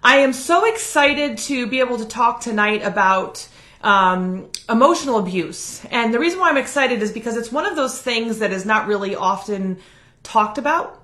I am so excited to be able to talk tonight about emotional abuse. And the reason why I'm excited is because it's one of those things that is not really often talked about.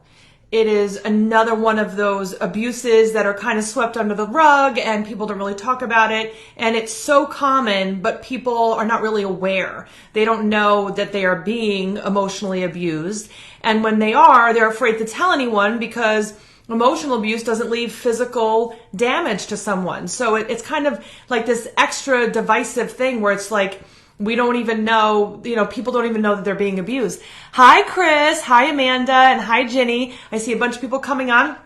It is another one of those abuses that are kind of swept under the rug and people don't really talk about it. And it's so common, but people are not really aware. They don't know that they are being emotionally abused. And when they are, they're afraid to tell anyone because emotional abuse doesn't leave physical damage to someone. So it's kind of like this extra divisive thing where it's like, we don't even know, people don't even know that they're being abused. Hi, Chris. Hi, Amanda. And hi, Ginny. I see a bunch of people coming on.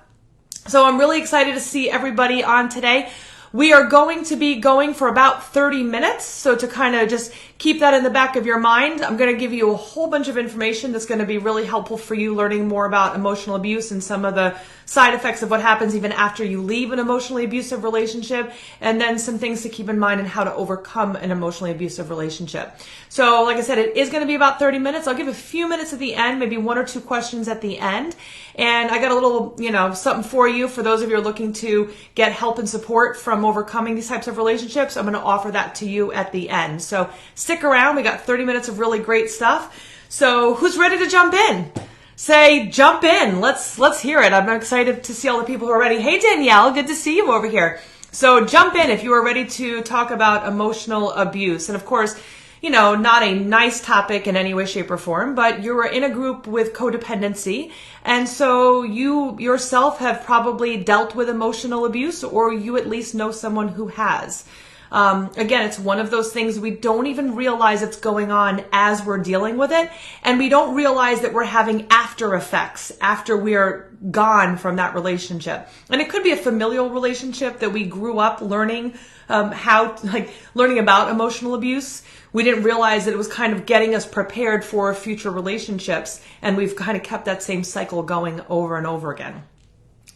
So I'm really excited to see everybody on today. We are going to be going for about 30 minutes. So to kind of just keep that in the back of your mind, I'm going to give you a whole bunch of information that's going to be really helpful for you learning more about emotional abuse and some of the side effects of what happens even after you leave an emotionally abusive relationship, and then some things to keep in mind and how to overcome an emotionally abusive relationship. So like I said, it is going to be about 30 minutes. I'll give a few minutes at the end, maybe one or two questions at the end. And I got a little, something for you for those of you who are looking to get help and support from overcoming these types of relationships. I'm going to offer that to you at the end. So stick around. We got 30 minutes of really great stuff. So who's ready to jump in? Say jump in. Let's hear it. I'm excited to see all the people who are ready. Hey, Danielle, good to see you over here. So jump in if you are ready to talk about emotional abuse. And of course, not a nice topic in any way, shape, or form, but you are in a group with codependency. And so you yourself have probably dealt with emotional abuse, or you at least know someone who has. Again, it's one of those things we don't even realize it's going on as we're dealing with it. And we don't realize that we're having after effects after we are gone from that relationship. And it could be a familial relationship that we grew up learning learning about emotional abuse. We didn't realize that it was kind of getting us prepared for future relationships. And we've kind of kept that same cycle going over and over again.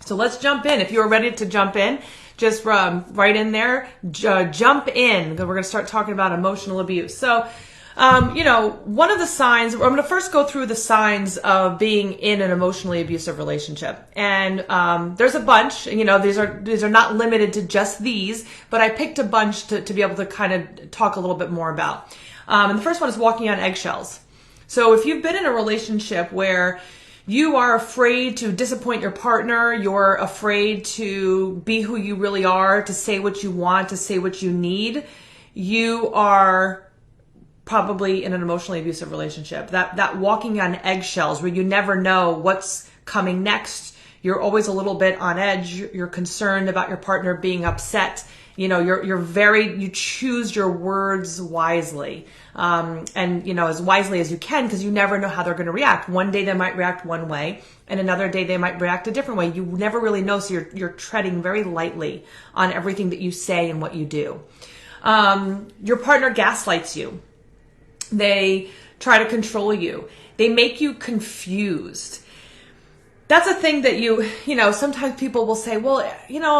So let's jump in. If you're ready to jump in, just right in there, jump in. We're going to start talking about emotional abuse. So, one of the signs, I'm going to first go through the signs of being in an emotionally abusive relationship. And there's a bunch, these are not limited to just these, but I picked a bunch to be able to kind of talk a little bit more about. And the first one is walking on eggshells. So if you've been in a relationship where you are afraid to disappoint your partner, you're afraid to be who you really are, to say what you want, to say what you need, you are probably in an emotionally abusive relationship. That walking on eggshells where you never know what's coming next. You're always a little bit on edge. You're concerned about your partner being upset. You choose your words wisely. As wisely as you can, because you never know how they're going to react. One day they might react one way, and another day they might react a different way. You never really know, so you're treading very lightly on everything that you say and what you do. Your partner gaslights you. They try to control you. They make you confused. That's a thing that sometimes people will say, well,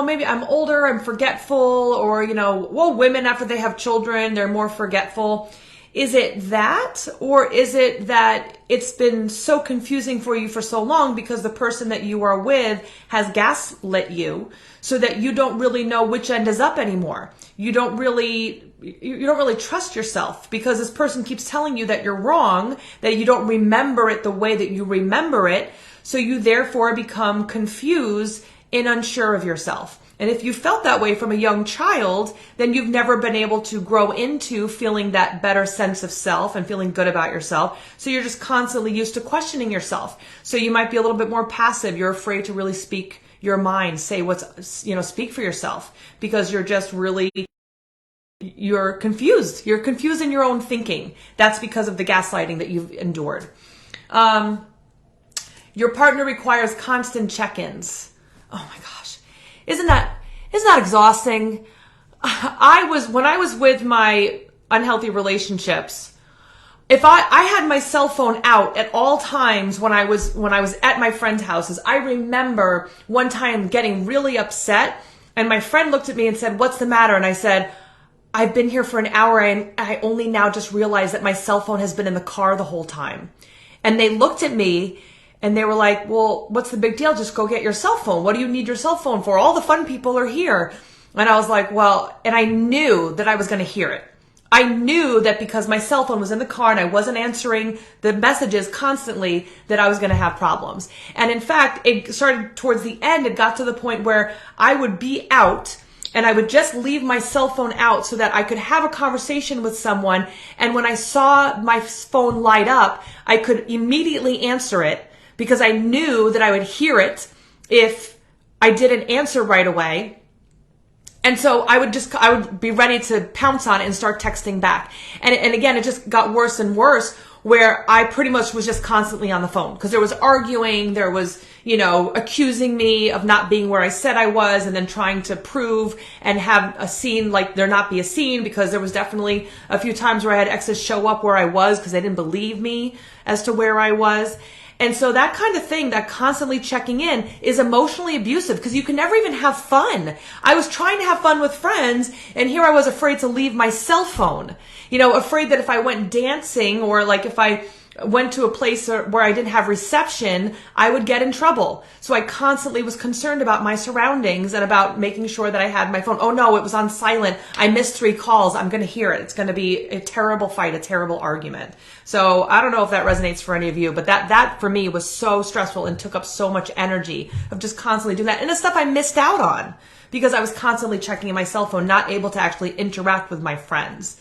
maybe I'm older, I'm forgetful, or, women after they have children, they're more forgetful. Is it that, or is it that it's been so confusing for you for so long because the person that you are with has gaslit you so that you don't really know which end is up anymore? You don't really trust yourself because this person keeps telling you that you're wrong, that you don't remember it the way that you remember it. So you therefore become confused and unsure of yourself. And if you felt that way from a young child, then you've never been able to grow into feeling that better sense of self and feeling good about yourself. So you're just constantly used to questioning yourself. So you might be a little bit more passive. You're afraid to really speak your mind, say speak for yourself, because you're just you're confused. You're confused in your own thinking. That's because of the gaslighting that you've endured. Your partner requires constant check-ins. Oh my gosh. Isn't that exhausting? When I was with my unhealthy relationships, if I had my cell phone out at all times when I was at my friends' houses, I remember one time getting really upset and my friend looked at me and said, "What's the matter?" And I said, "I've been here for an hour and I only now just realized that my cell phone has been in the car the whole time." And they looked at me And they were like, well, what's the big deal? Just go get your cell phone. What do you need your cell phone for? All the fun people are here. And I was like, well, and I knew that I was going to hear it. I knew that because my cell phone was in the car and I wasn't answering the messages constantly, that I was going to have problems. And in fact, it started towards the end. It got to the point where I would be out and I would just leave my cell phone out so that I could have a conversation with someone. And when I saw my phone light up, I could immediately answer it because I knew that I would hear it if I didn't answer right away. And so I would be ready to pounce on it and start texting back. And again, it just got worse and worse where I pretty much was just constantly on the phone because there was arguing, there was, accusing me of not being where I said I was and then trying to prove and have a scene like there not be a scene because there was definitely a few times where I had exes show up where I was because they didn't believe me as to where I was. And so that kind of thing, that constantly checking in is emotionally abusive because you can never even have fun. I was trying to have fun with friends and here I was afraid to leave my cell phone, afraid that if I went dancing or like if I went to a place where I didn't have reception, I would get in trouble. So I constantly was concerned about my surroundings and about making sure that I had my phone. Oh no, it was on silent. I missed 3 calls. I'm going to hear it. It's going to be a terrible fight, a terrible argument. So I don't know if that resonates for any of you, but that for me was so stressful and took up so much energy of just constantly doing that. And the stuff I missed out on because I was constantly checking my cell phone, not able to actually interact with my friends.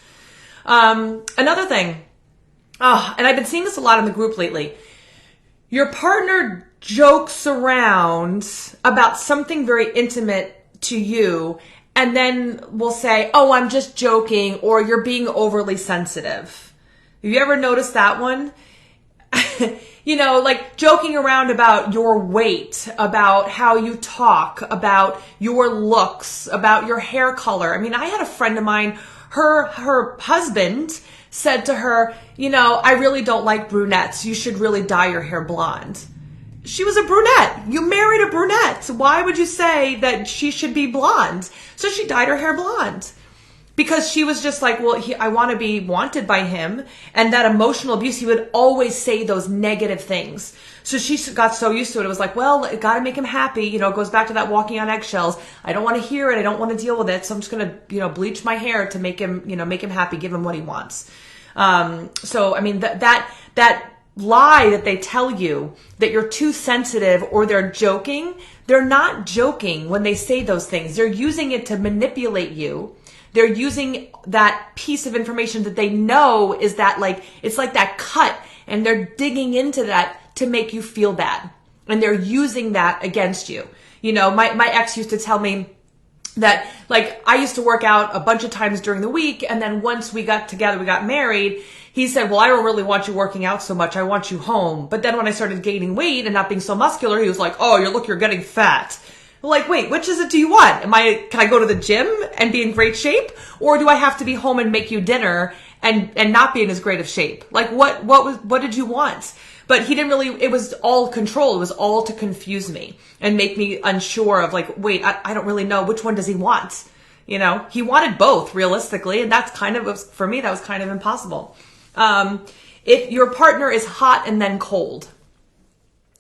Another thing, and I've been seeing this a lot in the group lately. Your partner jokes around about something very intimate to you and then will say, oh, I'm just joking, or you're being overly sensitive. Have you ever noticed that one? Like joking around about your weight, about how you talk, about your looks, about your hair color. I mean, I had a friend of mine, her husband said to her, I really don't like brunettes. You should really dye your hair blonde. She was a brunette. You married a brunette. Why would you say that she should be blonde? So she dyed her hair blonde because she was just like, well, I want to be wanted by him. And that emotional abuse, he would always say those negative things. So she got so used to it. It was like, well, got to make him happy. It goes back to that walking on eggshells. I don't want to hear it. I don't want to deal with it. So I'm just going to, bleach my hair to make him happy, give him what he wants. So, I mean, that lie that they tell you that you're too sensitive or they're joking, they're not joking when they say those things. They're using it to manipulate you. They're using that piece of information that they know is that it's like that cut, and they're digging into that to make you feel bad. And they're using that against you. My ex used to tell me that I used to work out a bunch of times during the week. And then once we got together, we got married, he said, well, I don't really want you working out so much. I want you home. But then when I started gaining weight and not being so muscular, he was like, oh, you're getting fat. I'm like, wait, which is it do you want? Can I go to the gym and be in great shape? Or do I have to be home and make you dinner and not be in as great of shape? What did you want? But he didn't really, it was all control. It was all to confuse me and make me unsure of wait, I don't really know. Which one does he want? He wanted both realistically. And that's for me, that was kind of impossible. If your partner is hot and then cold,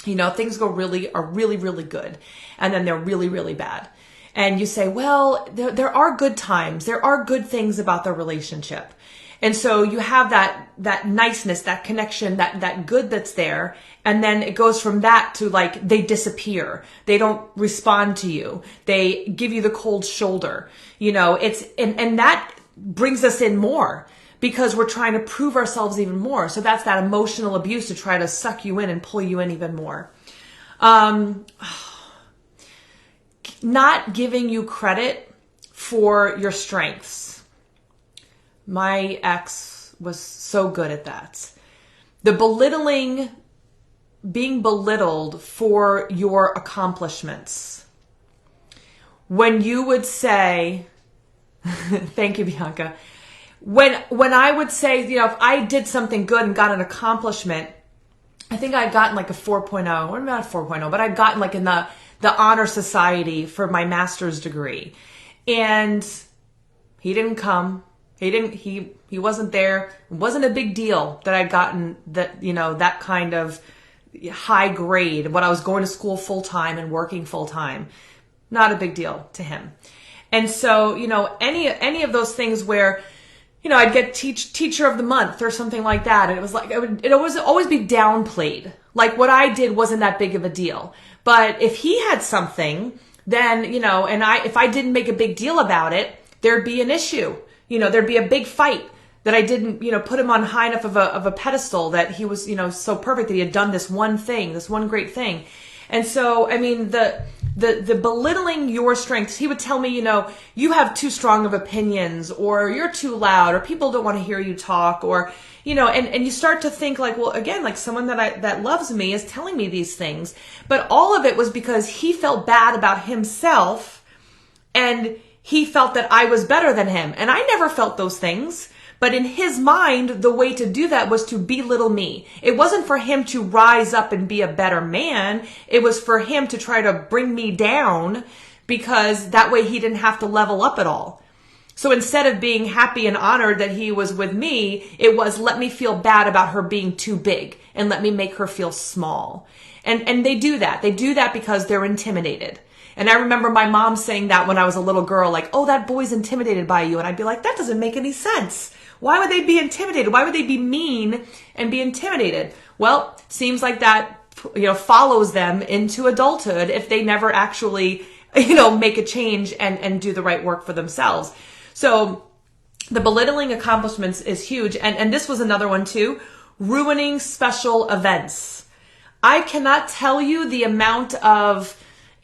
things are really, really good. And then they're really, really bad. And you say, well, there are good times. There are good things about the relationship. And so you have that niceness, that connection, that good that's there. And then it goes from that to they disappear. They don't respond to you. They give you the cold shoulder. And that brings us in more because we're trying to prove ourselves even more. So that's that emotional abuse to try to suck you in and pull you in even more. Not giving you credit for your strengths. My ex was so good at that. The belittling, being belittled for your accomplishments. When you would say, thank you, Bianca. When I would say, if I did something good and got an accomplishment, I think I'd gotten a 4.0, or not 4.0, but I'd gotten in the honor society for my master's degree. And he didn't come. He wasn't there. It wasn't a big deal that I'd gotten that kind of, high grade, when I was going to school full time and working full time. Not a big deal to him. And so, any of those things where, I'd get teacher of the month or something like that. And it was like, it would always be downplayed. Like what I did wasn't that big of a deal. But if he had something, then, if I didn't make a big deal about it, there'd be an issue. There'd be a big fight that I didn't, put him on high enough of a pedestal that he was, so perfect that he had done this one thing, this one great thing. And so, the belittling your strengths, he would tell me, you have too strong of opinions, or you're too loud, or people don't want to hear you talk, or, and you start to think like, well, again, like someone that loves me is telling me these things. But all of it was because he felt bad about himself, and he felt that I was better than him. And I never felt those things. But in his mind, the way to do that was to belittle me. It wasn't for him to rise up and be a better man. It was for him to try to bring me down, because that way he didn't have to level up at all. So instead of being happy and honored that he was with me, it was let me feel bad about her being too big and let me make her feel small. And they do that. They do that because they're intimidated. And I remember my mom saying that when I was a little girl, like, oh, that boy's intimidated by you. And I'd be like, that doesn't make any sense. Why would they be intimidated? Why would they be mean and be intimidated? Well, seems like that, follows them into adulthood if they never actually, make a change and do the right work for themselves. So the belittling accomplishments is huge. And this was another one too, ruining special events. I cannot tell you the amount of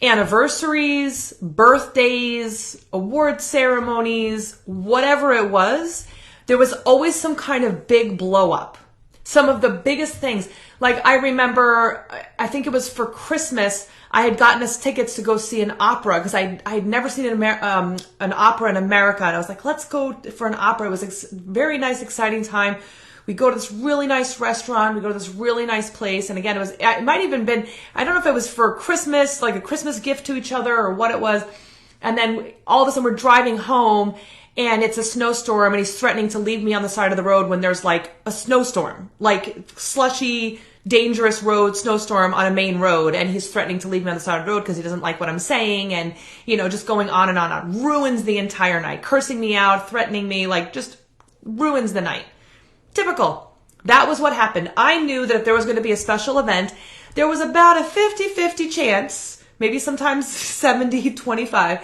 anniversaries, birthdays, award ceremonies, whatever it was, there was always some kind of big blow up. Some of the biggest things. Like I remember, I think it was for Christmas, I had gotten us tickets to go see an opera because I had never seen an opera in America. And I was like, let's go for an opera. It was a very nice, exciting time. We go to this really nice restaurant. We go to this really nice place. And again, it might even been, I don't know if it was for Christmas, like a Christmas gift to each other or what it was. And then all of a sudden we're driving home and it's a snowstorm and he's threatening to leave me on the side of the road when there's like a snowstorm, like slushy, dangerous road, snowstorm on a main road. And he's threatening to leave me on the side of the road because he doesn't like what I'm saying. And, just going on and on. Ruins the entire night, cursing me out, threatening me, like just ruins the night. Typical. That was what happened. I knew that if there was going to be a special event, there was about a 50-50 chance, maybe sometimes 70-25,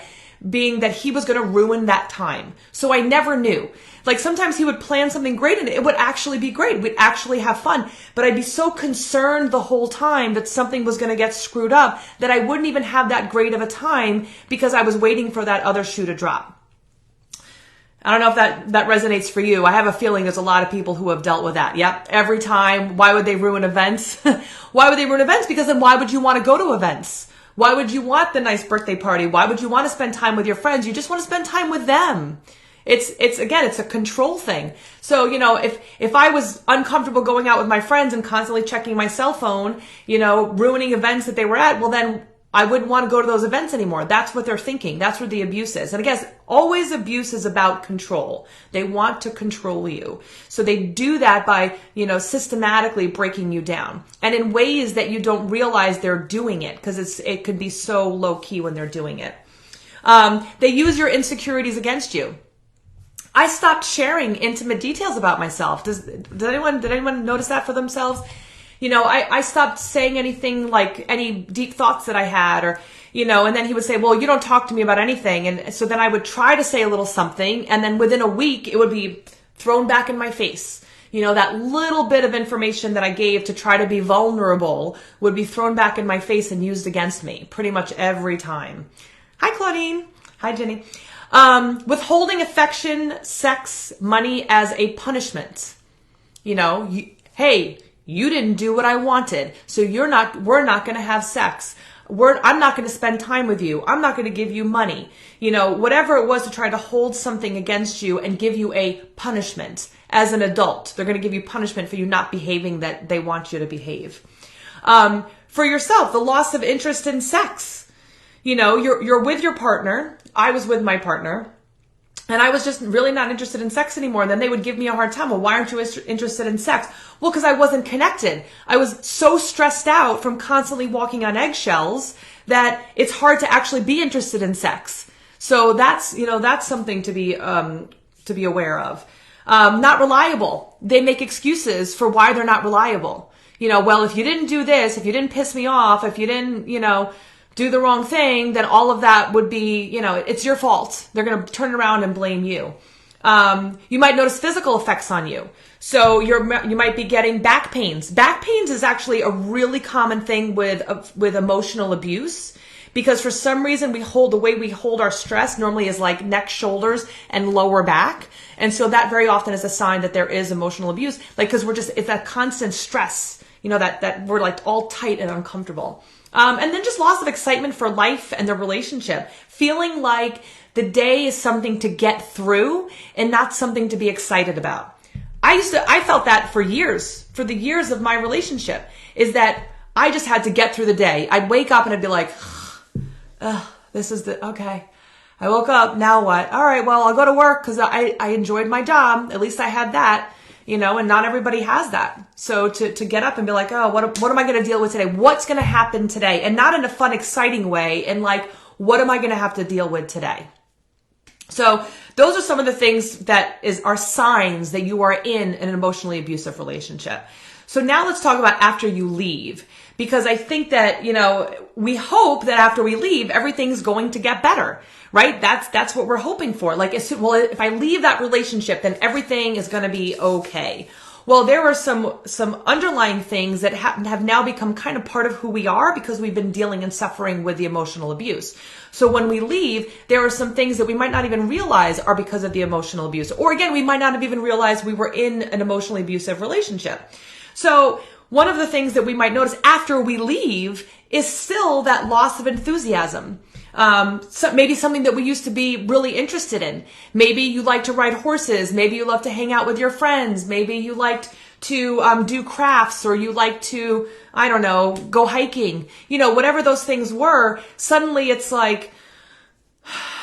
being that he was going to ruin that time. So I never knew. Like sometimes he would plan something great and it would actually be great. We'd actually have fun. But I'd be so concerned the whole time that something was going to get screwed up that I wouldn't even have that great of a time because I was waiting for that other shoe to drop. I don't know if that resonates for you. I have a feeling there's a lot of people who have dealt with that. Yep. Every time. Why would they ruin events? Why would they ruin events? Because then why would you want to go to events? Why would you want the nice birthday party? Why would you want to spend time with your friends? You just want to spend time with them. It's a control thing. So, if I was uncomfortable going out with my friends and constantly checking my cell phone, ruining events that they were at, well then I wouldn't want to go to those events anymore. That's what they're thinking. That's where the abuse is. And I guess always abuse is about control. They want to control you. So they do that by, systematically breaking you down. And in ways that you don't realize they're doing it because it could be so low key when they're doing it. They use your insecurities against you. I stopped sharing intimate details about myself. Did anyone notice that for themselves? I stopped saying anything like any deep thoughts that I had or, and then he would say, well, you don't talk to me about anything. And so then I would try to say a little something. And then within a week, it would be thrown back in my face. That little bit of information that I gave to try to be vulnerable would be thrown back in my face and used against me pretty much every time. Hi, Claudine. Hi, Jenny. Withholding affection, sex, money as a punishment. Hey, you didn't do what I wanted, so we're not going to have sex. I'm not going to spend time with you. I'm not going to give you money. Whatever it was to try to hold something against you and give you a punishment as an adult. They're going to give you punishment for you not behaving that they want you to behave. For yourself, the loss of interest in sex. You're with your partner. I was with my partner. And I was just really not interested in sex anymore. And then they would give me a hard time. Well, why aren't you interested in sex? Well, because I wasn't connected. I was so stressed out from constantly walking on eggshells that it's hard to actually be interested in sex. So that's something to be aware of. Not reliable. They make excuses for why they're not reliable. Well, if you didn't do this, if you didn't piss me off, if you didn't, do the wrong thing, then all of that would be, it's your fault. They're going to turn around and blame you. You might notice physical effects on you. So you might be getting back pains. Back pains is actually a really common thing with emotional abuse, because for some reason the way we hold our stress normally is like neck, shoulders, and lower back. And so that very often is a sign that there is emotional abuse. Like, cause it's that constant stress, that we're like all tight and uncomfortable. And then just loss of excitement for life and the relationship, feeling like the day is something to get through and not something to be excited about. I felt that for the years of my relationship, is that I just had to get through the day. I'd wake up and I'd be like, okay. I woke up, now what? All right, well, I'll go to work because I enjoyed my job. At least I had that. And not everybody has that. So to get up and be like, oh, what am I going to deal with today? What's going to happen today? And not in a fun, exciting way. And like, what am I going to have to deal with today? So those are some of the things that are signs that you are in an emotionally abusive relationship. So now let's talk about after you leave, because I think that, we hope that after we leave, everything's going to get better, right? That's what we're hoping for. Like, if I leave that relationship, then everything is going to be okay. Well, there are some underlying things that have now become kind of part of who we are, because we've been dealing and suffering with the emotional abuse. So when we leave, there are some things that we might not even realize are because of the emotional abuse. Or again, we might not have even realized we were in an emotionally abusive relationship. So one of the things that we might notice after we leave is still that loss of enthusiasm. So maybe something that we used to be really interested in. Maybe you like to ride horses. Maybe you love to hang out with your friends. Maybe you liked to do crafts, or you like to, I don't know, go hiking. Whatever those things were, suddenly it's like,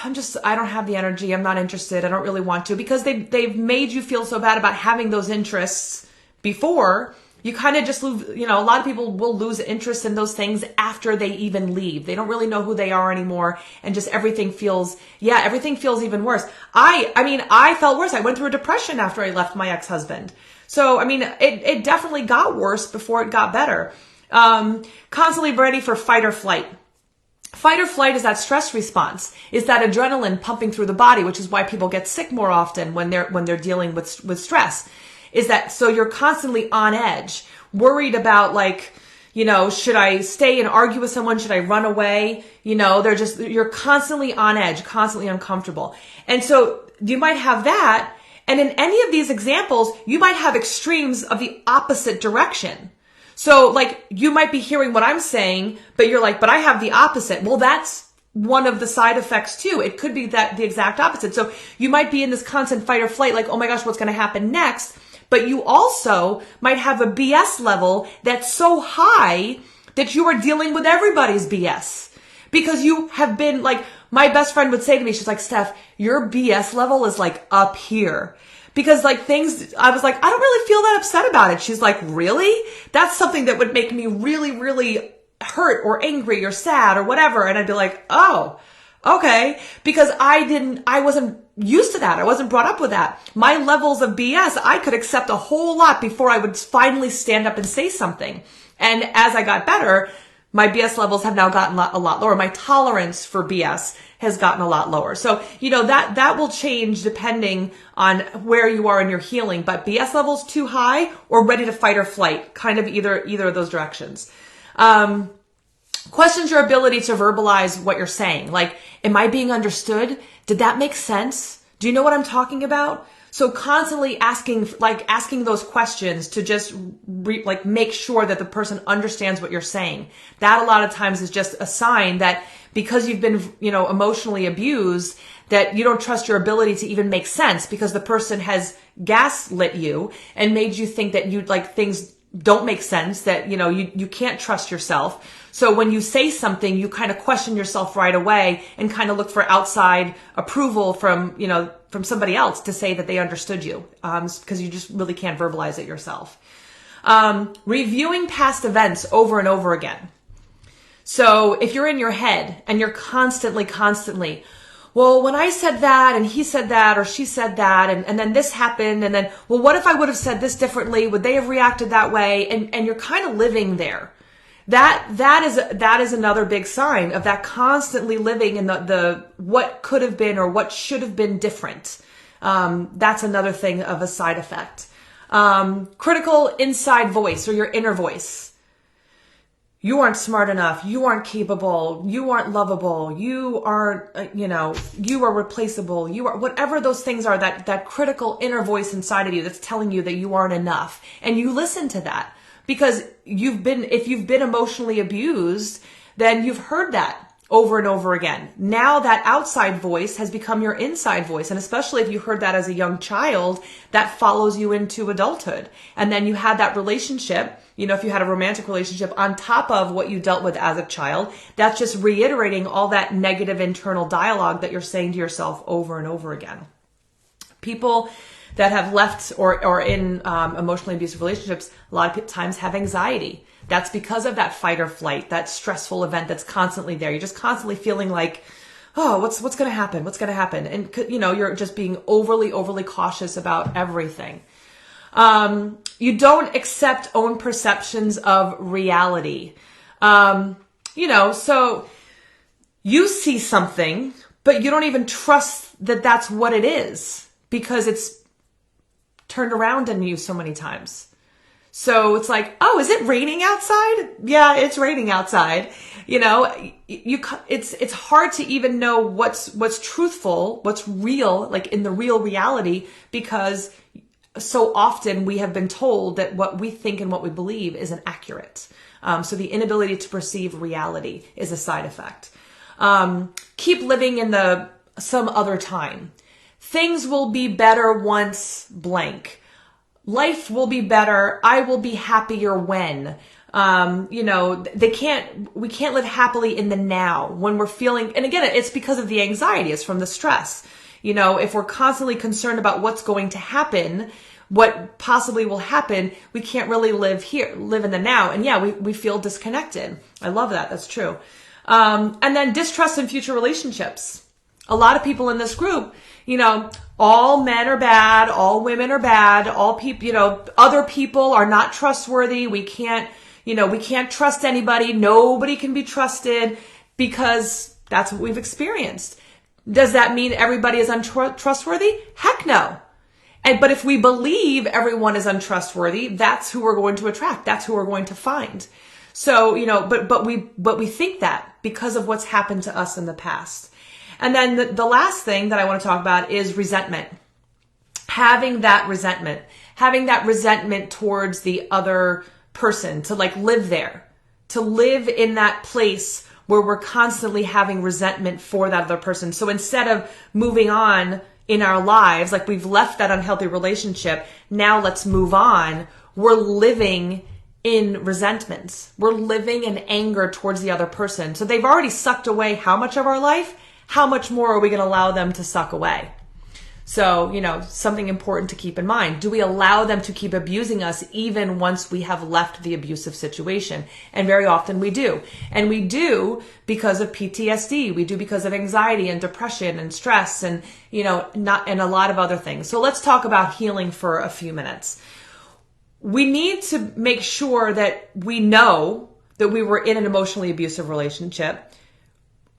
I don't have the energy. I'm not interested. I don't really want to, because they've made you feel so bad about having those interests before. You kind of just lose, a lot of people will lose interest in those things after they even leave. They don't really know who they are anymore. And just everything feels even worse. I felt worse. I went through a depression after I left my ex-husband. So, it definitely got worse before it got better. Constantly ready for fight or flight. Fight or flight is that stress response, is that adrenaline pumping through the body, which is why people get sick more often when they're dealing with stress. Is that, so you're constantly on edge, worried about should I stay and argue with someone? Should I run away? You're constantly on edge, constantly uncomfortable. And so you might have that. And in any of these examples, you might have extremes of the opposite direction. So you might be hearing what I'm saying, but you're like, but I have the opposite. Well, that's one of the side effects too. It could be that the exact opposite. So you might be in this constant fight or flight, like, oh my gosh, what's going to happen next? But you also might have a BS level that's so high that you are dealing with everybody's BS. Because you have been my best friend would say to me, she's like, Steph, your BS level is up here. Because I was like, I don't really feel that upset about it. She's like, really? That's something that would make me really, really hurt or angry or sad or whatever. And I'd be like, oh, okay. Because I wasn't used to that. I wasn't brought up with that. My levels of BS, I could accept a whole lot before I would finally stand up and say something. And as I got better, my BS levels have now gotten a lot lower. My tolerance for BS has gotten a lot lower. So, that will change depending on where you are in your healing. But BS levels too high or ready to fight or flight, kind of either of those directions. Questions your ability to verbalize what you're saying. Am I being understood? Did that make sense? Do you know what I'm talking about? So constantly asking those questions to just make sure that the person understands what you're saying. That a lot of times is just a sign that because you've been, emotionally abused, that you don't trust your ability to even make sense, because the person has gaslit you and made you think that things don't make sense, that, you can't trust yourself. So when you say something, you kind of question yourself right away and kind of look for outside approval from somebody else to say that they understood you, because you just really can't verbalize it yourself. Reviewing past events over and over again. So if you're in your head and you're constantly, well, when I said that and he said that or she said that and then this happened and then, well, what if I would have said this differently? Would they have reacted that way? And you're kind of living there. That is another big sign of that constantly living in the what could have been or what should have been different. That's another thing of a side effect. Critical inside voice or your inner voice. You aren't smart enough. You aren't capable. You aren't lovable. You aren't, you are replaceable. You are whatever those things are, that critical inner voice inside of you that's telling you that you aren't enough. And you listen to that because if you've been emotionally abused, then you've heard that over and over again. Now that outside voice has become your inside voice. And especially if you heard that as a young child, that follows you into adulthood. And then you had that relationship, if you had a romantic relationship on top of what you dealt with as a child, that's just reiterating all that negative internal dialogue that you're saying to yourself over and over again. People that have left or in emotionally abusive relationships, a lot of times have anxiety. That's because of that fight or flight, that stressful event that's constantly there. You're just constantly feeling like, oh, what's going to happen? What's going to happen? And, you're just being overly cautious about everything. You don't accept own perceptions of reality. So you see something, but you don't even trust that that's what it is because it's turned around on you so many times. So it's like, oh, is it raining outside? Yeah, it's raining outside. It's hard to even know what's truthful, what's real, like in the real reality, because so often we have been told that what we think and what we believe isn't accurate. So the inability to perceive reality is a side effect. Keep living in some other time. Things will be better once blank. Life will be better. I will be happier when. We can't live happily in the now when we're feeling, and again, it's because of the anxiety. It's from the stress. If we're constantly concerned about what's going to happen, what possibly will happen, we can't really live in the now. And yeah, we feel disconnected. I love that. That's true. And then distrust in future relationships. A lot of people in this group, all men are bad, all women are bad, all people, other people are not trustworthy. We can't trust anybody. Nobody can be trusted because that's what we've experienced. Does that mean everybody is untrustworthy? Heck no. But if we believe everyone is untrustworthy, that's who we're going to attract. That's who we're going to find. So, but we think that because of what's happened to us in the past. And then the last thing that I want to talk about is resentment. Having that resentment towards the other person, to live there, to live in that place where we're constantly having resentment for that other person. So instead of moving on in our lives, like we've left that unhealthy relationship, now let's move on. We're living in resentments. We're living in anger towards the other person. So they've already sucked away how much of our life? How much more are we going to allow them to suck away? So, something important to keep in mind. Do we allow them to keep abusing us even once we have left the abusive situation? And very often we do. And we do because of PTSD. We do because of anxiety and depression and stress and, and a lot of other things. So let's talk about healing for a few minutes. We need to make sure that we know that we were in an emotionally abusive relationship,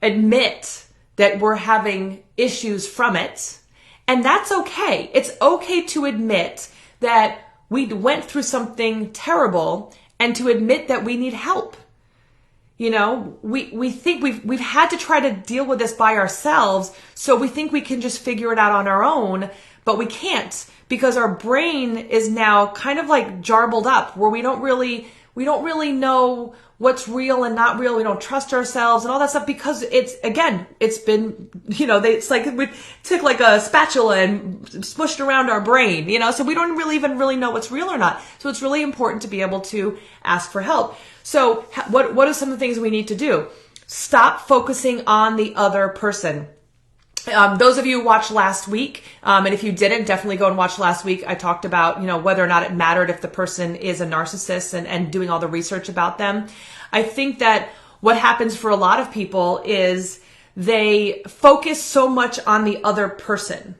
admit that we're having issues from it. And that's okay. It's okay to admit that we went through something terrible and to admit that we need help. We think we've had to try to deal with this by ourselves. So we think we can just figure it out on our own, but we can't because our brain is now kind of like jarbled up where we don't really know what's real and not real. We don't trust ourselves and all that stuff because it's been, it's like we took like a spatula and smushed around our brain, so we don't even really know what's real or not. So it's really important to be able to ask for help. So what are some of the things we need to do? Stop focusing on the other person. Those of you who watched last week, and if you didn't, definitely go and watch last week. I talked about, whether or not it mattered if the person is a narcissist and doing all the research about them. I think that what happens for a lot of people is they focus so much on the other person.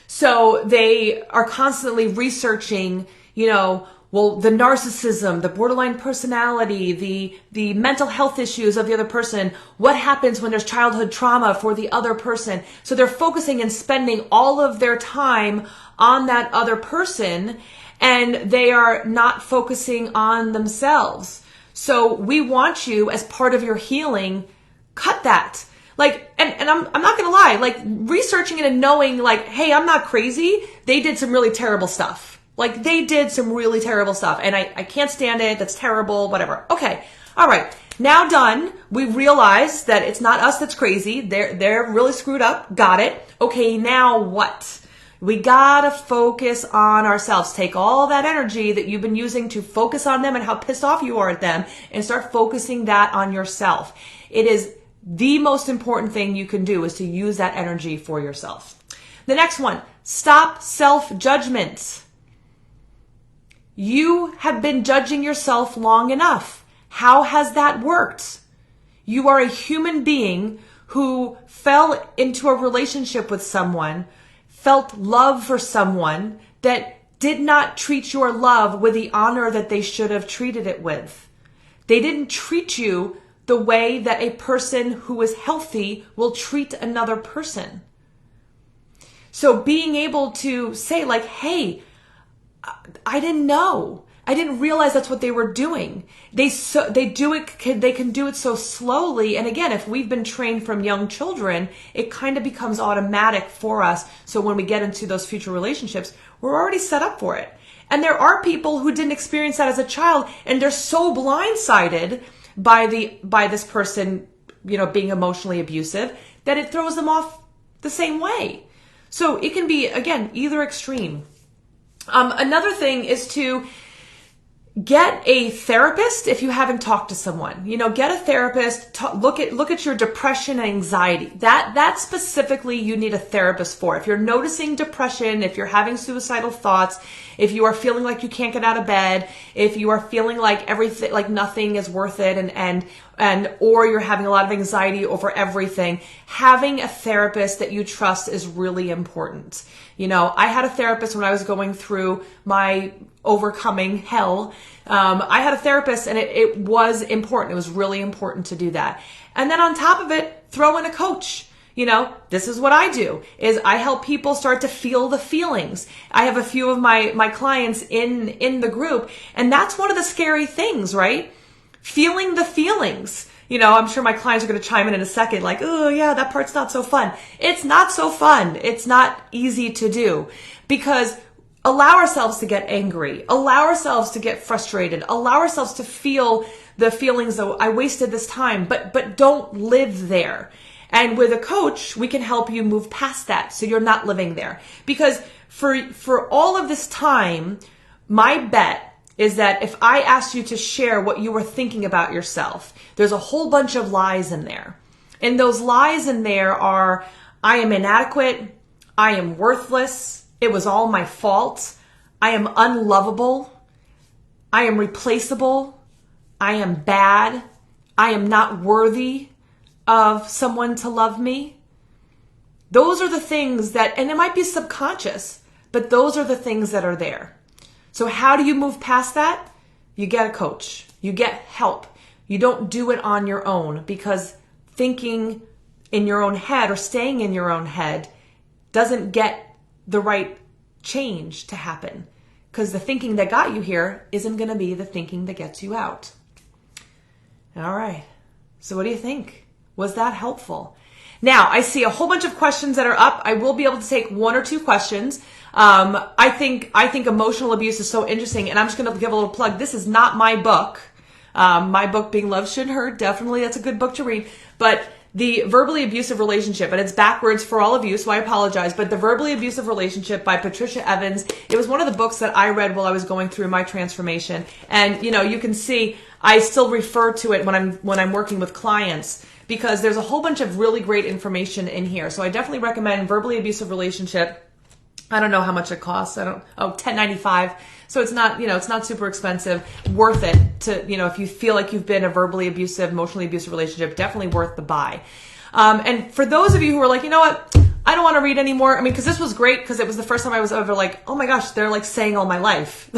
So they are constantly researching, the narcissism, the borderline personality, the mental health issues of the other person, what happens when there's childhood trauma for the other person. So they're focusing and spending all of their time on that other person, and they are not focusing on themselves. So we want you, as part of your healing, cut that. And I'm not going to lie, researching it and knowing hey, I'm not crazy. They did some really terrible stuff. They did some really terrible stuff and I can't stand it. That's terrible, whatever. Okay. All right. Now done. We realize that it's not us that's crazy. They're really screwed up. Got it. Okay. Now what? We gotta focus on ourselves. Take all that energy that you've been using to focus on them and how pissed off you are at them and start focusing that on yourself. It is the most important thing you can do is to use that energy for yourself. The next one, stop self-judgment. You have been judging yourself long enough. How has that worked? You are a human being who fell into a relationship with someone, felt love for someone that did not treat your love with the honor that they should have treated it with. They didn't treat you the way that a person who is healthy will treat another person. So being able to say hey, I didn't know. I didn't realize that's what they were doing. They can do it so slowly. And again, if we've been trained from young children, it kind of becomes automatic for us. So when we get into those future relationships, we're already set up for it. And there are people who didn't experience that as a child, and they're so blindsided by this person, being emotionally abusive, that it throws them off the same way. So it can be, again, either extreme. Another thing is to get a therapist if you haven't talked to someone. Get a therapist. Look at your depression and anxiety. That specifically you need a therapist for. If you're noticing depression, if you're having suicidal thoughts, if you are feeling like you can't get out of bed, if you are feeling like everything, like nothing is worth it, or you're having a lot of anxiety over everything, having a therapist that you trust is really important. I had a therapist when I was going through my overcoming hell. I had a therapist, and it was important. It was really important to do that. And then on top of it, throw in a coach. This is what I do, is I help people start to feel the feelings. I have a few of my clients in the group, and that's one of the scary things, right? Feeling the feelings. I'm sure my clients are going to chime in a second, oh yeah, that part's not so fun. It's not so fun. It's not easy to do, because allow ourselves to get angry, allow ourselves to get frustrated, allow ourselves to feel the feelings that I wasted this time, but don't live there. And with a coach, we can help you move past that so you're not living there. Because for all of this time, my bet is that if I asked you to share what you were thinking about yourself, there's a whole bunch of lies in there. And those lies in there are, I am inadequate, I am worthless, it was all my fault, I am unlovable, I am replaceable, I am bad, I am not worthy of someone to love me. Those are the things that, and it might be subconscious, but those are the things that are there. So how do you move past that? You get a coach. You get help. You don't do it on your own, because thinking in your own head or staying in your own head doesn't get the right change to happen, because the thinking that got you here isn't going to be the thinking that gets you out. All right. So what do you think? Was that helpful? Now, I see a whole bunch of questions that are up. I will be able to take one or two questions. I think emotional abuse is so interesting, and I'm just going to give a little plug. This is not my book. My book being Love Shouldn't Hurt, definitely that's a good book to read. But the verbally abusive relationship, and it's backwards for all of you, so I apologize, but the verbally abusive relationship by Patricia Evans, it was one of the books that I read while I was going through my transformation. And, you can see I still refer to it when I'm working with clients, because there's a whole bunch of really great information in here. So I definitely recommend Verbally Abusive Relationship. I don't know how much it costs. $10.95. So it's not, it's not super expensive. Worth it to, if you feel like you've been a verbally abusive, emotionally abusive relationship, definitely worth the buy. And for those of you who are like, you know what, I don't want to read anymore. Because this was great, because it was the first time I was ever like, oh my gosh, they're like saying all my life.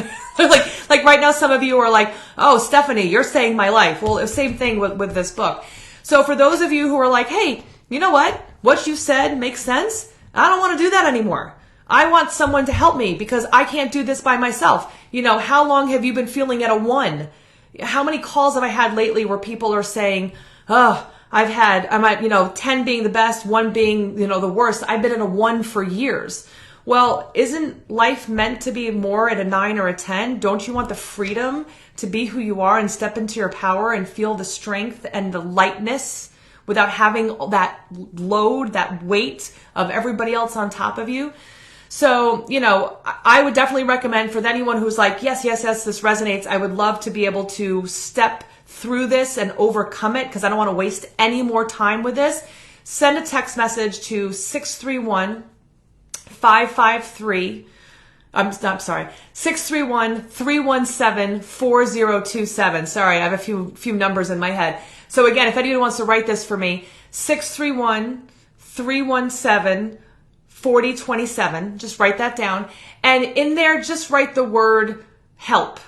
like right now, some of you are like, oh, Stephanie, you're saying my life. Well, the same thing with this book. So for those of you who are like, hey, you know what you said makes sense. I don't want to do that anymore. I want someone to help me because I can't do this by myself. How long have you been feeling at a 1? How many calls have I had lately where people are saying, oh, I'm at, 10 being the best, 1 being, the worst. I've been at a 1 for years. Well, isn't life meant to be more at a 9 or a 10? Don't you want the freedom to be who you are and step into your power and feel the strength and the lightness without having that load, that weight of everybody else on top of you? So, I would definitely recommend for anyone who's like, yes, this resonates. I would love to be able to step through this and overcome it because I don't want to waste any more time with this. Send a text message to 631-553. I'm sorry, 631-317-4027. Sorry, I have a few numbers in my head. So again, if anyone wants to write this for me, 631-317-4027. Just write that down. And in there, just write the word help.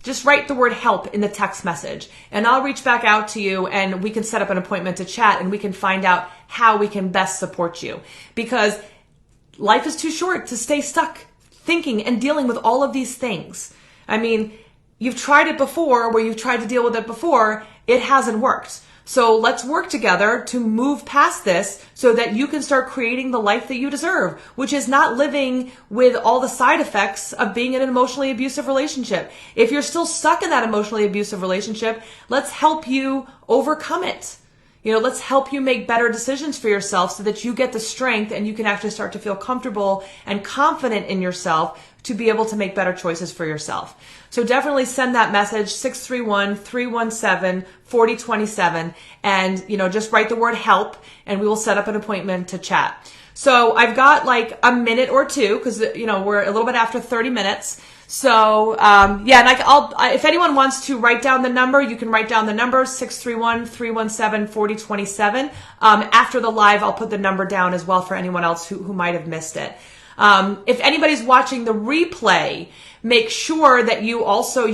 Just write the word help in the text message. And I'll reach back out to you and we can set up an appointment to chat and we can find out how we can best support you. Because life is too short to stay stuck thinking and dealing with all of these things. You've tried it before where you've tried to deal with it before. It hasn't worked. So let's work together to move past this so that you can start creating the life that you deserve, which is not living with all the side effects of being in an emotionally abusive relationship. If you're still stuck in that emotionally abusive relationship, let's help you overcome it. Let's help you make better decisions for yourself so that you get the strength and you can actually start to feel comfortable and confident in yourself to be able to make better choices for yourself. So definitely send that message, 631-317-4027, and, just write the word help and we will set up an appointment to chat. So I've got like a minute or two because, we're a little bit after 30 minutes. So, and if anyone wants to write down the number, you can write down the number, 631-317-4027. After the live, I'll put the number down as well for anyone else who might have missed it. If anybody's watching the replay, make sure that you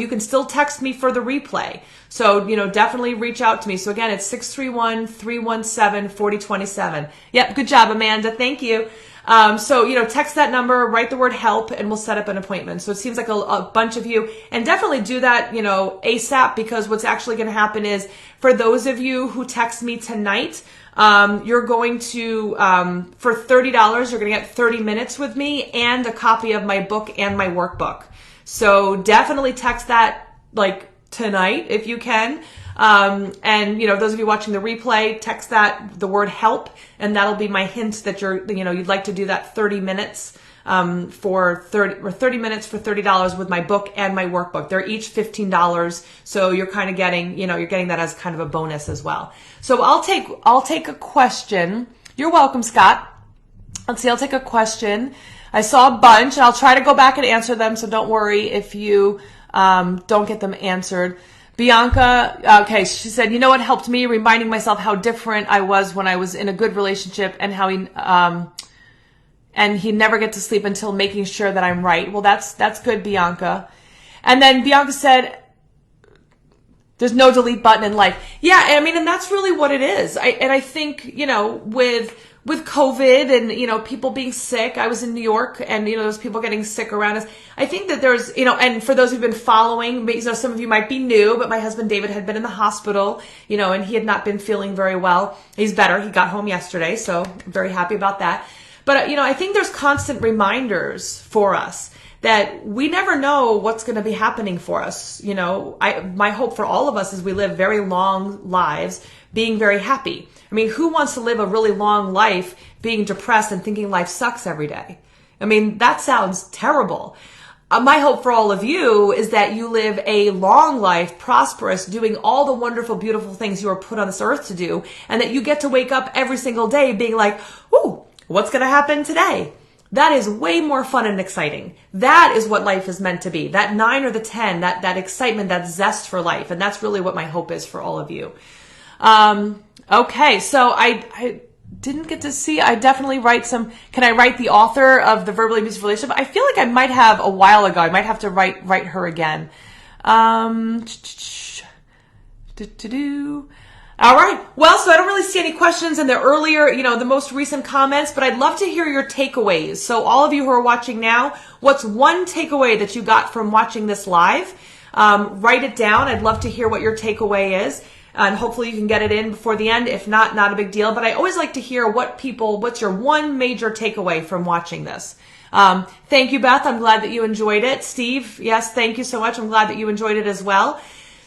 can still text me for the replay. So, definitely reach out to me. So again, it's 631-317-4027. Yep. Good job, Amanda. Thank you. Text that number, write the word help, and we'll set up an appointment. So it seems like a bunch of you, and definitely do that, ASAP, because what's actually going to happen is for those of you who text me tonight, you're going to, for $30, you're going to get 30 minutes with me and a copy of my book and my workbook. So definitely text that like tonight if you can. Those of you watching the replay, text that the word help, and that'll be my hint that you'd like to do that 30 minutes, for 30 minutes for $30 with my book and my workbook. They're each $15. So you're kind of getting, you're getting that as kind of a bonus as well. So I'll take a question. You're welcome, Scott. Let's see. I'll take a question. I saw a bunch and I'll try to go back and answer them. So don't worry if you, don't get them answered. Bianca, okay, she said, what helped me? Reminding myself how different I was when I was in a good relationship and how he never get to sleep until making sure that I'm right. Well, that's good, Bianca. And then Bianca said, there's no delete button in life. Yeah, and that's really what it is. I think, with COVID and, people being sick, I was in New York and, there's people getting sick around us. I think that there's, and for those who've been following, some of you might be new, but my husband David had been in the hospital, and he had not been feeling very well. He's better. He got home yesterday, so I'm very happy about that. But, I think there's constant reminders for us that we never know what's going to be happening for us. You know, my hope for all of us is we live very long lives being very happy. I mean, who wants to live a really long life being depressed and thinking life sucks every day? I mean, that sounds terrible. My hope for all of you is that you live a long life, prosperous, doing all the wonderful, beautiful things you were put on this earth to do, and that you get to wake up every single day being like, ooh, what's going to happen today? That is way more fun and exciting. That is what life is meant to be. That 9 or the 10, that excitement, that zest for life. And that's really what my hope is for all of you. Okay, so I didn't get to see, I definitely can I write the author of the Verbally Abusive Relationship? I feel like I might have a while ago. I might have to write her again. All right. Well, so I don't really see any questions in the earlier, the most recent comments, but I'd love to hear your takeaways. So all of you who are watching now, what's one takeaway that you got from watching this live? Write it down. I'd love to hear what your takeaway is. And hopefully you can get it in before the end. If not, not a big deal. But I always like to hear what's your one major takeaway from watching this. Thank you, Beth. I'm glad that you enjoyed it. Steve, yes, thank you so much. I'm glad that you enjoyed it as well.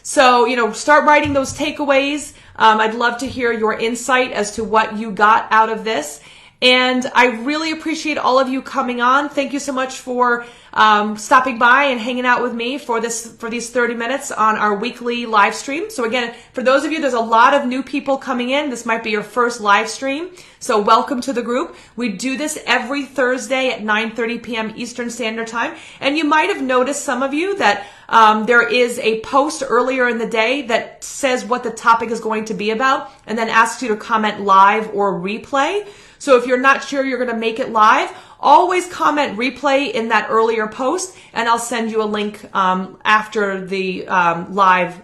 So, start writing those takeaways. I'd love to hear your insight as to what you got out of this. And I really appreciate all of you coming on. Thank you so much for stopping by and hanging out with me for these 30 minutes on our weekly live stream. So again, for those of you, there's a lot of new people coming in. This might be your first live stream. So welcome to the group. We do this every Thursday at 9:30 p.m. Eastern Standard Time. And you might have noticed, some of you, that there is a post earlier in the day that says what the topic is going to be about and then asks you to comment live or replay. So if you're not sure you're going to make it live, always comment replay in that earlier post, and I'll send you a link after the live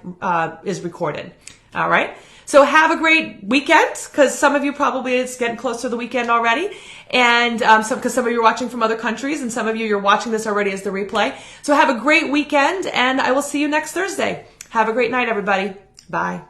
is recorded. All right. So have a great weekend, because some of you probably, it's getting close to the weekend already. And because some of you are watching from other countries, and some of you're watching this already as the replay. So have a great weekend, and I will see you next Thursday. Have a great night, everybody. Bye.